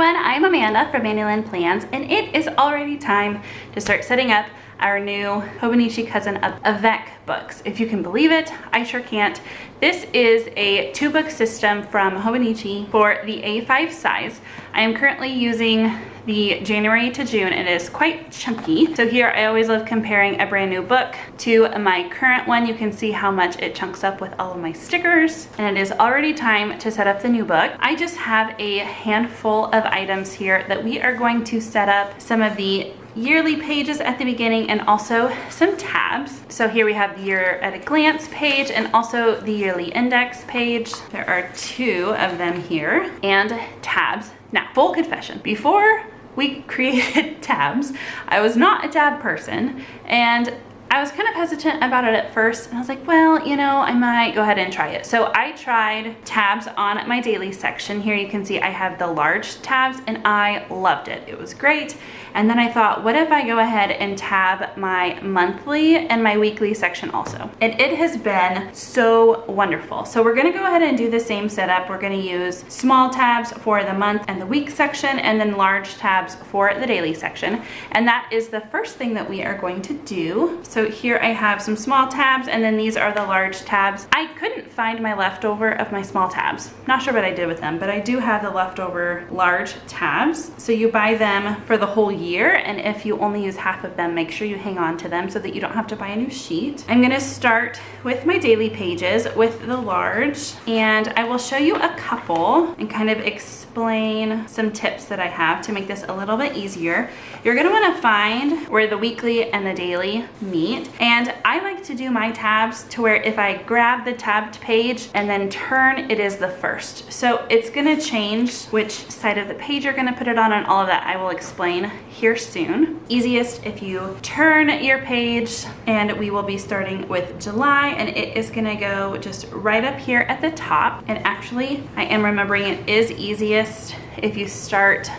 everyone, I'm Amanda from Mandy Lynn Plans, and it is already time to start setting up our new Hobonichi cousin of Avec books. If you can believe it, I sure can't. This is a 2-book system from Hobonichi for the A5 size. I am currently using the January to June. It is quite chunky. So here I always love comparing a brand new book to my current one. You can see how much it chunks up with all of my stickers. And it is already time to set up the new book. I just have a handful of items here that we are going to set up some of the yearly pages at the beginning and also some tabs. So here we have the year at a glance page and also the yearly index page. There are 2 of them here, and tabs. Now, full confession, before we created tabs, I was not a tab person, and I was kind of hesitant about it at first, and I was like, well, you know, I might go ahead and try it. So I tried tabs on my daily section. Here you can see I have the large tabs, and I loved it. It was great. And then I thought, what if I go ahead and tab my monthly and my weekly section also? And it has been so wonderful. So we're gonna go ahead and do the same setup. We're gonna use small tabs for the month and the week section, and then large tabs for the daily section. And that is the first thing that we are going to do. So here I have some small tabs, and then these are the large tabs. I couldn't find my leftover of my small tabs. Not sure what I did with them, but I do have the leftover large tabs. So you buy them for the whole year, and if you only use half of them, make sure you hang on to them so that you don't have to buy a new sheet. I'm gonna start with my daily pages with the large, and I will show you a couple and kind of explain some tips that I have to make this a little bit easier. You're gonna wanna find where the weekly and the daily meet, and I like to do my tabs to where if I grab the tabbed page and then turn, it is the first. So it's gonna change which side of the page you're gonna put it on, and all of that I will explain here soon. Easiest if you turn your page, and we will be starting with July, and it is gonna go just right up here at the top. And actually, I am remembering it is easiest if you start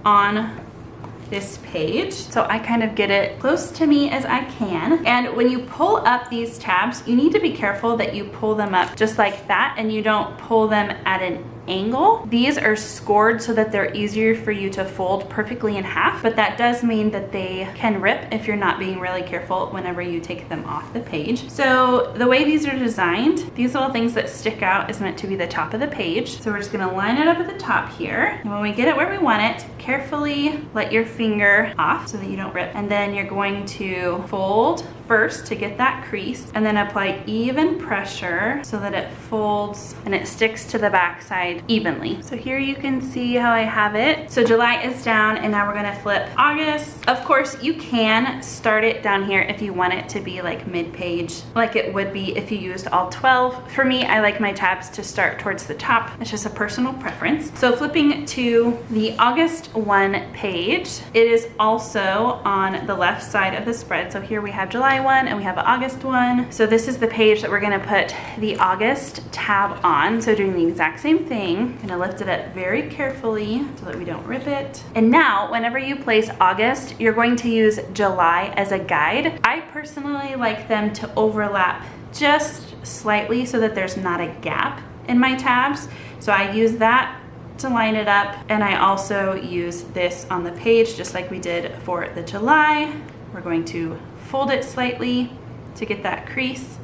on this page. So I kind of get it close to me as I can. And when you pull up these tabs, you need to be careful that you pull them up just like that and you don't pull them at an angle. These are scored so that they're easier for you to fold perfectly in half, but that does mean that they can rip if you're not being really careful whenever you take them off the page. So the way these are designed, these little things that stick out is meant to be the top of the page. So we're just gonna line it up at the top here. And when we get it where we want it, carefully let your finger off so that you don't rip. And then you're going to fold first to get that crease, and then apply even pressure so that it folds and it sticks to the back side evenly. So here you can see how I have it. So July is down, and now we're gonna flip August. Of course, you can start it down here if you want it to be like mid-page, like it would be if you used all 12. For me, I like my tabs to start towards the top. It's just a personal preference. So flipping to the August 1 page, it is also on the left side of the spread. So here we have July 1 and we have August 1. So this is the page that we're gonna put the August tab on. So doing the exact same thing, I'm gonna lift it up very carefully so that we don't rip it. And now, whenever you place August, you're going to use July as a guide. I personally like them to overlap just slightly so that there's not a gap in my tabs. So I use that to line it up, and I also use this on the page just like we did for the July. We're going to fold it slightly to get that crease,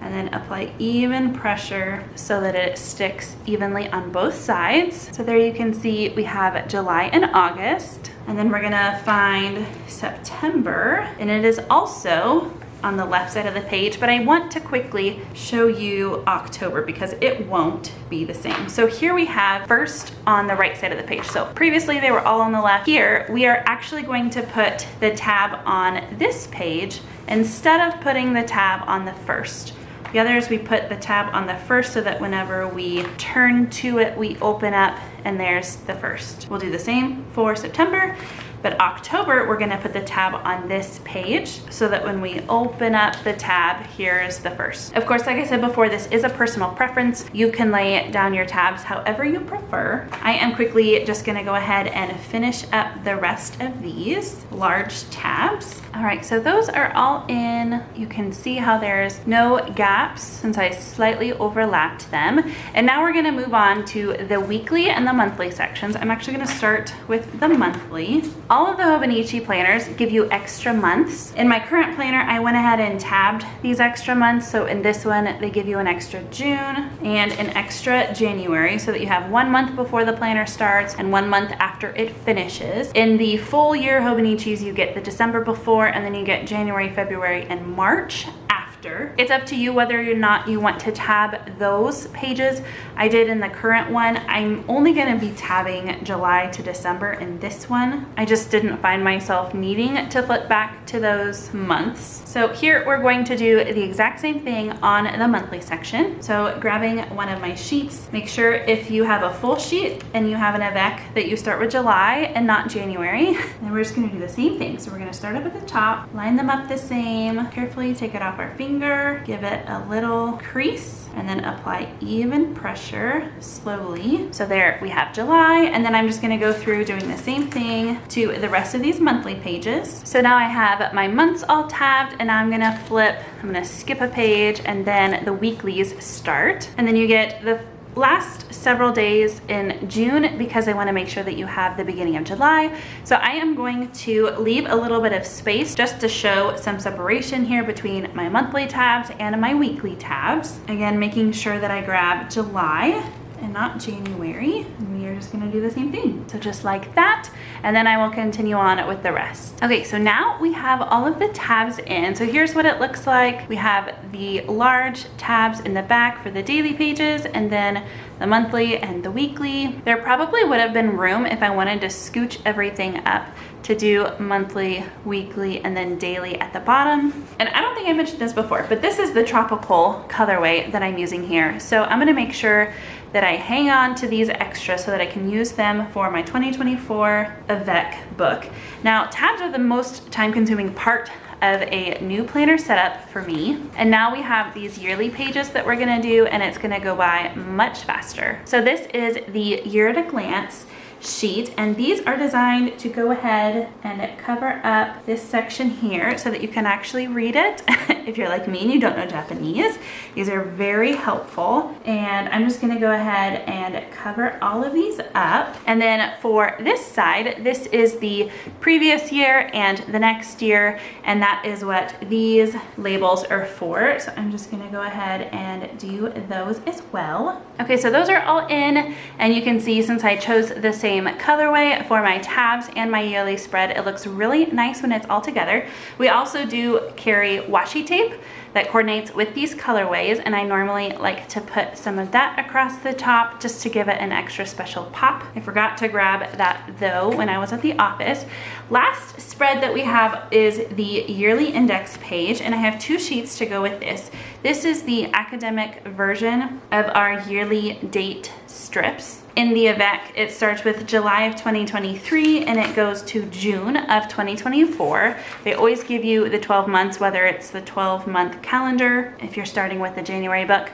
and then apply even pressure so that it sticks evenly on both sides. So there you can see we have July and August, and then we're gonna find September, and it is also on the left side of the page, but I want to quickly show you October because it won't be the same. So here we have first on the right side of the page. So previously they were all on the left. Here we are actually going to put the tab on this page instead of putting the tab on the first. The others, we put the tab on the first so that whenever we turn to it, we open up and there's the first. We'll do the same for September. But October, we're gonna put the tab on this page so that when we open up the tab, here's the first. Of course, like I said before, this is a personal preference. You can lay down your tabs however you prefer. I am quickly just gonna go ahead and finish up the rest of these large tabs. All right, so those are all in. You can see how there's no gaps since I slightly overlapped them. And now we're gonna move on to the weekly and the monthly sections. I'm actually gonna start with the monthly. All of the Hobonichi planners give you extra months. In my current planner, I went ahead and tabbed these extra months. So in this one, they give you an extra June and an extra January so that you have 1 month before the planner starts and 1 month after it finishes. In the full year Hobonichis, you get the December before, and then you get January, February, and March after. It's up to you whether or not you want to tab those pages. I did in the current one. I'm only gonna be tabbing July to December in this one. I just didn't find myself needing to flip back to those months. So here we're going to do the exact same thing on the monthly section. So grabbing one of my sheets, make sure if you have a full sheet and you have an Avec that you start with July and not January. And we're just gonna do the same thing. So we're gonna start up at the top, line them up the same, carefully take it off our finger, give it a little crease, and then apply even pressure slowly. So there we have July, and then I'm just gonna go through doing the same thing to the rest of these monthly pages. So now I have my months all tabbed, and now I'm gonna skip a page, and then the weeklies start. And then you get the last several days in June because I want to make sure that you have the beginning of July. So I am going to leave a little bit of space just to show some separation here between my monthly tabs and my weekly tabs. Again, making sure that I grab July and not January. And we are just gonna do the same thing. So just like that, and then I will continue on with the rest. Okay, so now we have all of the tabs in. So here's what it looks like. We have the large tabs in the back for the daily pages, and then the monthly and the weekly. There probably would have been room if I wanted to scooch everything up to do monthly, weekly, and then daily at the bottom. And I don't think I mentioned this before, but this is the tropical colorway that I'm using here. So I'm gonna make sure that I hang on to these extras so that I can use them for my 2024 Avec book. Now, tabs are the most time-consuming part of a new planner setup for me. And now we have these yearly pages that we're gonna do, and it's gonna go by much faster. So this is the year at a glance sheet, and these are designed to go ahead and cover up this section here so that you can actually read it. If you're like me and you don't know Japanese, these are very helpful. And I'm just gonna go ahead and cover all of these up. And then for this side, this is the previous year and the next year, and that is what these labels are for. So I'm just gonna go ahead and do those as well. Okay, so those are all in, and you can see since I chose the same colorway for my tabs and my yearly spread, it looks really nice when it's all together. We also do carry washi tape that coordinates with these colorways, and I normally like to put some of that across the top just to give it an extra special pop. I forgot to grab that though when I was at the office. Last spread that we have is the yearly index page, and I have 2 sheets to go with this. This is the academic version of our yearly date strips. In the Avec, it starts with July of 2023 and it goes to June of 2024. They always give you the 12 months, whether it's the 12-month calendar, if you're starting with the January book.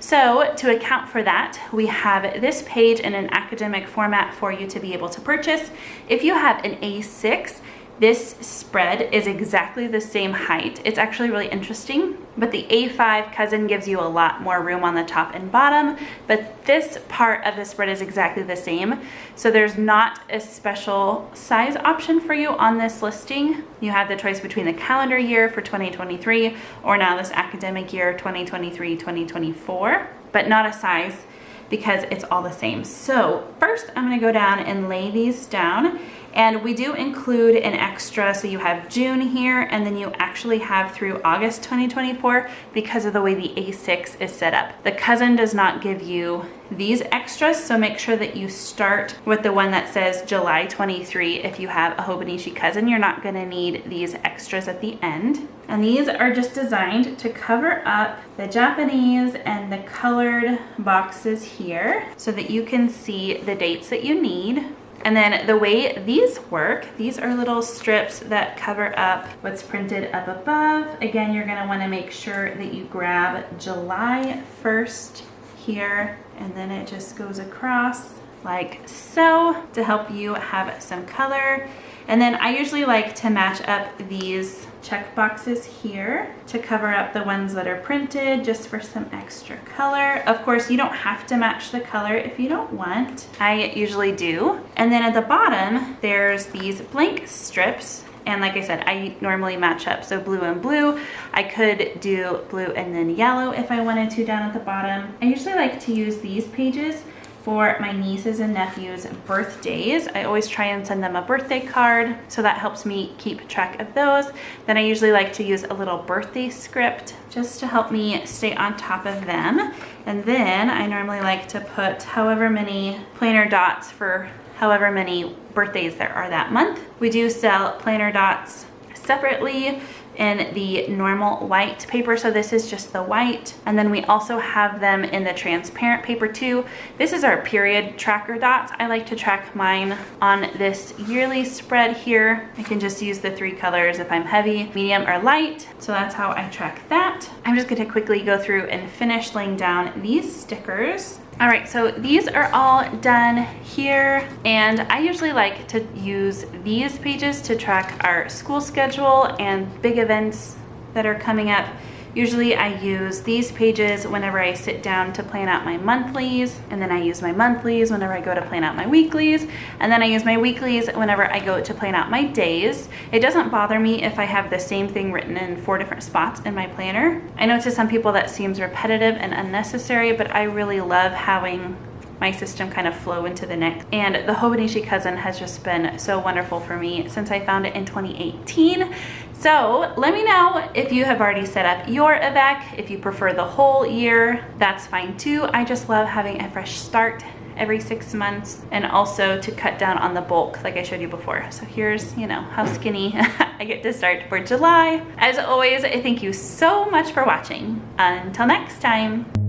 So to account for that, we have this page in an academic format for you to be able to purchase. If you have an A6, this spread is exactly the same height. It's actually really interesting, but the A5 cousin gives you a lot more room on the top and bottom, but this part of the spread is exactly the same. So there's not a special size option for you on this listing. You have the choice between the calendar year for 2023 or now this academic year 2023-2024, but not a size because it's all the same. So first I'm gonna go down and lay these down. And we do include an extra, so you have June here, and then you actually have through August 2024 because of the way the A6 is set up. The cousin does not give you these extras, so make sure that you start with the one that says July 23. If you have a Hobonichi cousin, you're not gonna need these extras at the end. And these are just designed to cover up the Japanese and the colored boxes here so that you can see the dates that you need. And then the way these work, these are little strips that cover up what's printed up above. Again, you're gonna wanna make sure that you grab July 1st here, and then it just goes across like so to help you have some color. And then I usually like to match up these check boxes here to cover up the ones that are printed, just for some extra color. Of course, you don't have to match the color if you don't want. I usually do. And then at the bottom, there's these blank strips. And like I said, I normally match up, so blue and blue. I could do blue and then yellow if I wanted to down at the bottom. I usually like to use these pages for my nieces and nephews' birthdays. I always try and send them a birthday card, so that helps me keep track of those. Then I usually like to use a little birthday script just to help me stay on top of them. And then I normally like to put however many planner dots for however many birthdays there are that month. We do sell planner dots separately in the normal white paper, so this is just the white, and then we also have them in the transparent paper too. This is our period tracker dots. I like to track mine on this yearly spread here. I can just use the 3 colors if I'm heavy, medium, or light, so that's how I track that. I'm just going to quickly go through and finish laying down these stickers. All right, so these are all done here, and I usually like to use these pages to track our school schedule and big events that are coming up. Usually I use these pages whenever I sit down to plan out my monthlies, and then I use my monthlies whenever I go to plan out my weeklies, and then I use my weeklies whenever I go to plan out my days. It doesn't bother me if I have the same thing written in 4 different spots in my planner. I know to some people that seems repetitive and unnecessary, but I really love having my system kind of flow into the next. And the Hobonichi Cousin has just been so wonderful for me since I found it in 2018. So let me know if you have already set up your Avec. If you prefer the whole year, that's fine too. I just love having a fresh start every 6 months, and also to cut down on the bulk like I showed you before. So here's, you know, how skinny I get to start for July. As always, thank you so much for watching. Until next time.